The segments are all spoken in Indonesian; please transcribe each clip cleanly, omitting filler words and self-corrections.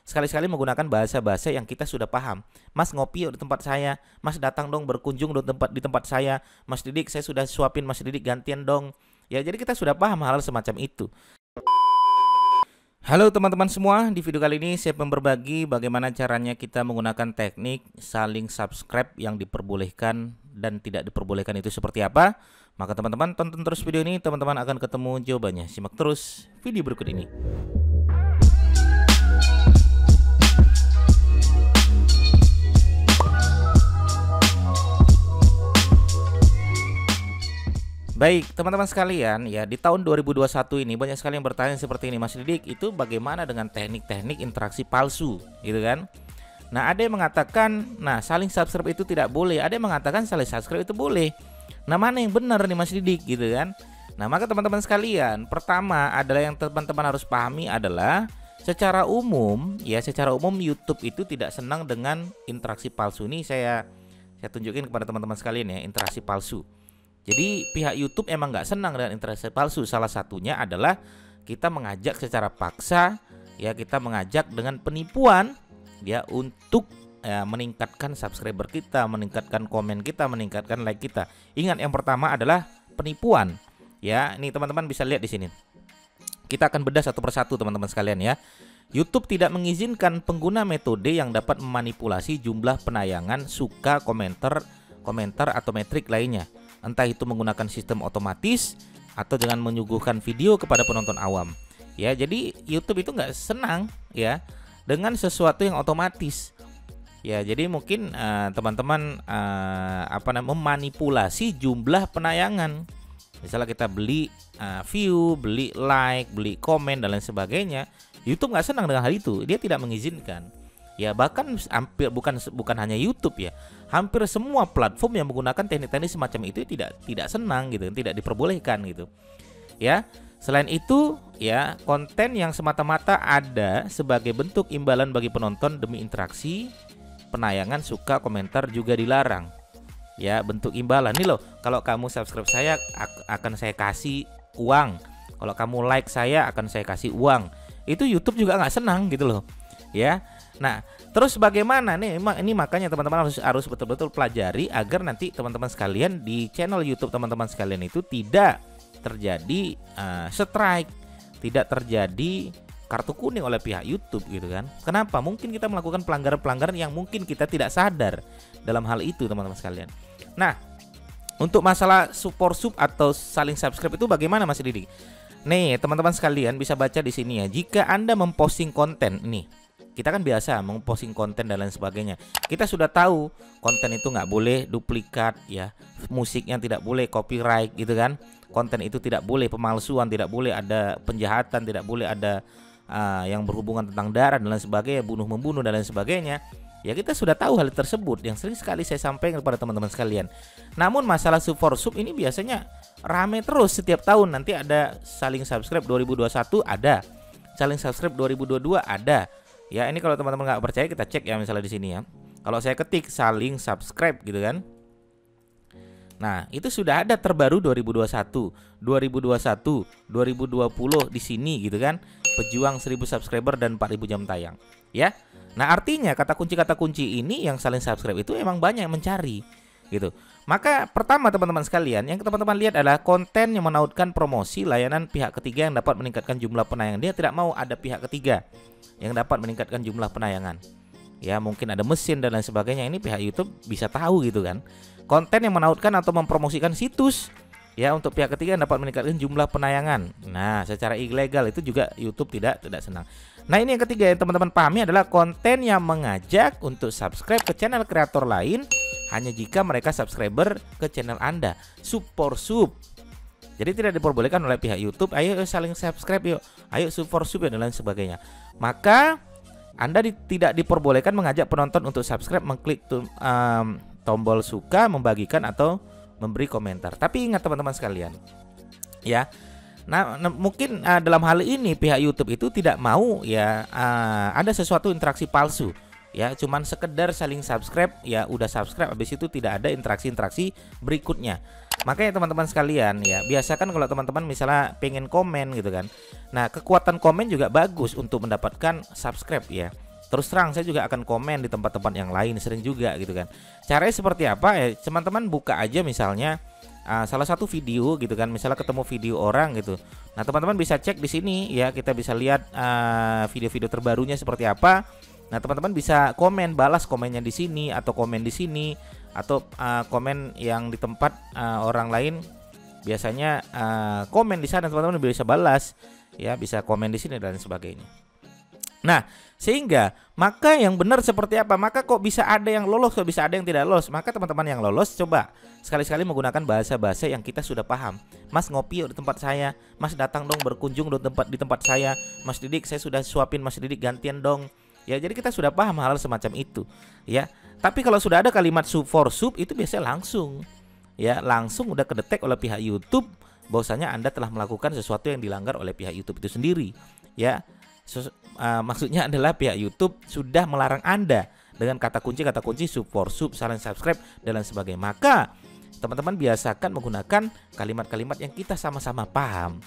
sekali-sekali menggunakan bahasa-bahasa yang kita sudah paham. Mas ngopi yuk di tempat saya, Mas datang dong berkunjung di tempat saya, Mas Didik saya sudah suapin Mas Didik gantian dong. Ya, jadi kita sudah paham hal semacam itu. Halo teman-teman semua, di video kali ini saya akan berbagi bagaimana caranya kita menggunakan teknik saling subscribe yang diperbolehkan dan tidak diperbolehkan itu seperti apa. Maka teman-teman tonton terus video ini, teman-teman akan ketemu jawabannya. Simak terus video berikut ini. Baik, teman-teman sekalian, ya di tahun 2021 ini banyak sekali yang bertanya seperti ini, Mas Didik, itu bagaimana dengan teknik-teknik interaksi palsu, gitu kan? Nah, ada yang mengatakan, nah saling subscribe itu tidak boleh, ada yang mengatakan saling subscribe itu boleh. Nah, mana yang benar nih Mas Didik, gitu kan? Nah, maka teman-teman sekalian, pertama adalah yang teman-teman harus pahami adalah secara umum, ya secara umum YouTube itu tidak senang dengan interaksi palsu. Ini saya tunjukin kepada teman-teman sekalian ya, interaksi palsu. Jadi pihak YouTube emang nggak senang dengan interaksi palsu. Salah satunya adalah kita mengajak secara paksa, ya kita mengajak dengan penipuan, ya untuk meningkatkan subscriber kita, meningkatkan komen kita, meningkatkan like kita. Ingat yang pertama adalah penipuan. Ya, ini teman-teman bisa lihat di sini. Kita akan bedah satu persatu teman-teman sekalian ya. YouTube tidak mengizinkan pengguna metode yang dapat memanipulasi jumlah penayangan, suka, komentar atau metrik lainnya. Entah itu menggunakan sistem otomatis atau dengan menyuguhkan video kepada penonton awam. Ya, jadi YouTube itu nggak senang ya dengan sesuatu yang otomatis. Ya, jadi mungkin teman-teman memanipulasi jumlah penayangan. Misalnya kita beli view, beli like, beli komen dan lain sebagainya. YouTube nggak senang dengan hal itu. Dia tidak mengizinkan. Ya, bahkan hampir bukan hanya YouTube ya. Hampir semua platform yang menggunakan teknik-teknik semacam itu tidak senang gitu, tidak diperbolehkan gitu. Ya. Selain itu, ya, konten yang semata-mata ada sebagai bentuk imbalan bagi penonton demi interaksi, penayangan, suka, komentar juga dilarang. Ya, bentuk imbalan nih loh. Kalau kamu subscribe saya akan saya kasih uang. Kalau kamu like saya akan saya kasih uang. Itu YouTube juga nggak senang gitu loh. Ya. Nah, terus bagaimana nih? Ini makanya teman-teman harus betul-betul pelajari agar nanti teman-teman sekalian di channel YouTube teman-teman sekalian itu tidak terjadi strike, tidak terjadi kartu kuning oleh pihak YouTube gitu kan. Kenapa? Mungkin kita melakukan pelanggaran-pelanggaran yang mungkin kita tidak sadar dalam hal itu teman-teman sekalian. Nah, untuk masalah support sub atau saling subscribe itu bagaimana Mas Didik? Nih, teman-teman sekalian bisa baca di sini ya. Jika Anda memposting konten nih, kita kan biasa memposting konten dan lain sebagainya. Kita sudah tahu konten itu nggak boleh duplikat ya, musiknya tidak boleh copyright gitu kan. Konten itu tidak boleh pemalsuan, tidak boleh ada penjahatan, tidak boleh ada yang berhubungan tentang darah dan lain sebagainya, bunuh-membunuh dan lain sebagainya. Ya, kita sudah tahu hal tersebut yang sering sekali saya sampaikan kepada teman-teman sekalian. Namun masalah sub for sub ini biasanya rame terus setiap tahun. Nanti ada saling subscribe 2021 ada, saling subscribe 2022 ada. Ya, ini kalau teman-teman nggak percaya kita cek ya, misalnya di sini ya. Kalau saya ketik saling subscribe gitu kan. Nah, itu sudah ada terbaru 2021, 2021, 2020 di sini gitu kan. Pejuang 1000 subscriber dan 4000 jam tayang. Ya. Nah, artinya kata kunci ini yang saling subscribe itu emang banyak yang mencari gitu. Maka pertama teman-teman sekalian, yang teman-teman lihat adalah konten yang menautkan promosi layanan pihak ketiga yang dapat meningkatkan jumlah penayangan. Dia tidak mau ada pihak ketiga yang dapat meningkatkan jumlah penayangan. Ya, mungkin ada mesin dan lain sebagainya. Ini pihak YouTube bisa tahu gitu kan. Konten yang menautkan atau mempromosikan situs ya untuk pihak ketiga yang dapat meningkatkan jumlah penayangan. Nah, secara ilegal itu juga YouTube tidak senang. Nah, ini yang ketiga yang teman-teman pahami adalah konten yang mengajak untuk subscribe ke channel kreator lain hanya jika mereka subscriber ke channel Anda. Support sub. Jadi tidak diperbolehkan oleh pihak YouTube. Ayo saling subscribe yuk. Ayo support sub dan lain sebagainya. Maka Anda tidak diperbolehkan mengajak penonton untuk subscribe, mengklik tombol suka, membagikan atau memberi komentar. Tapi ingat teman-teman sekalian, ya. Nah, mungkin dalam hal ini pihak YouTube itu tidak mau ya ada sesuatu interaksi palsu. Ya, cuman sekedar saling subscribe, ya udah subscribe, habis itu tidak ada interaksi-interaksi berikutnya. Makanya teman-teman sekalian ya, biasakan kalau teman-teman misalnya pengen komen gitu kan. Nah, kekuatan komen juga bagus untuk mendapatkan subscribe ya. Terus terang saya juga akan komen di tempat-tempat yang lain, sering juga gitu kan. Caranya seperti apa ya? Teman-teman buka aja misalnya salah satu video gitu kan, misalnya ketemu video orang gitu. Nah, teman-teman bisa cek di sini ya, kita bisa lihat video-video terbarunya seperti apa. Nah, teman-teman bisa komen, balas komennya di sini atau komen di sini atau komen yang di tempat orang lain biasanya komen di sana, teman-teman bisa balas ya, bisa komen di sini dan sebagainya. Nah, sehingga maka yang benar seperti apa? Maka kok bisa ada yang lolos, kok bisa ada yang tidak lolos? Maka teman-teman yang lolos coba sekali-sekali menggunakan bahasa-bahasa yang kita sudah paham. Mas ngopi yuk di tempat saya, Mas datang dong berkunjung di tempat saya, Mas Didik saya sudah suapin Mas Didik gantian dong. Ya, jadi kita sudah paham hal semacam itu, ya. Tapi kalau sudah ada kalimat sub for sub itu biasanya langsung, ya, langsung udah kedetek oleh pihak YouTube bahwasanya Anda telah melakukan sesuatu yang dilanggar oleh pihak YouTube itu sendiri, ya. Maksudnya adalah pihak YouTube sudah melarang Anda dengan kata kunci sub for sub, saling subscribe dan lain sebagainya. Maka teman-teman biasakan menggunakan kalimat-kalimat yang kita sama-sama paham,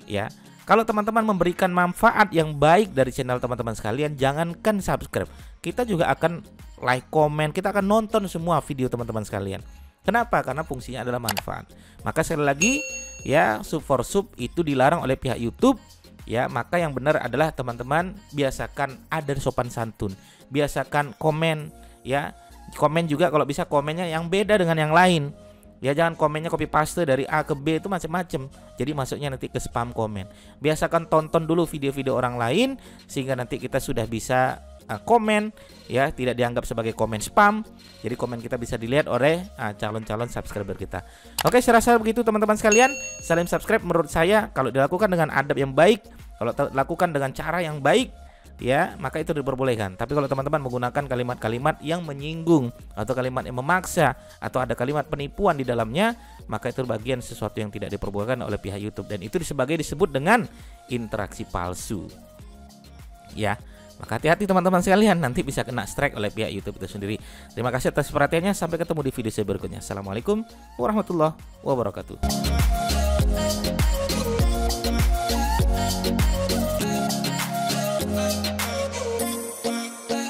ya. Kalau teman-teman memberikan manfaat yang baik dari channel teman-teman sekalian, jangankan subscribe, kita juga akan like, komen, kita akan nonton semua video teman-teman sekalian. Kenapa? Karena fungsinya adalah manfaat. Maka sekali lagi ya, sub for sub itu dilarang oleh pihak YouTube. Ya, maka yang benar adalah teman-teman biasakan ada sopan santun, biasakan komen, ya. Komen juga kalau bisa komennya yang beda dengan yang lain. Ya, jangan komennya copy paste dari A ke B itu macam-macam. Jadi masuknya nanti ke spam komen. Biasakan tonton dulu video-video orang lain sehingga nanti kita sudah bisa komen, ya, tidak dianggap sebagai komen spam. Jadi komen kita bisa dilihat oleh calon-calon subscriber kita. Oke, saya rasa begitu teman-teman sekalian. Saling subscribe menurut saya kalau dilakukan dengan adab yang baik, kalau dilakukan dengan cara yang baik, ya, maka itu diperbolehkan. Tapi kalau teman-teman menggunakan kalimat-kalimat yang menyinggung atau kalimat yang memaksa atau ada kalimat penipuan di dalamnya, maka itu bagian sesuatu yang tidak diperbolehkan oleh pihak YouTube dan itu disebut dengan interaksi palsu. Ya. Maka hati-hati teman-teman sekalian, nanti bisa kena strike oleh pihak YouTube itu sendiri. Terima kasih atas perhatiannya, sampai ketemu di video saya berikutnya. Assalamualaikum warahmatullahi wabarakatuh.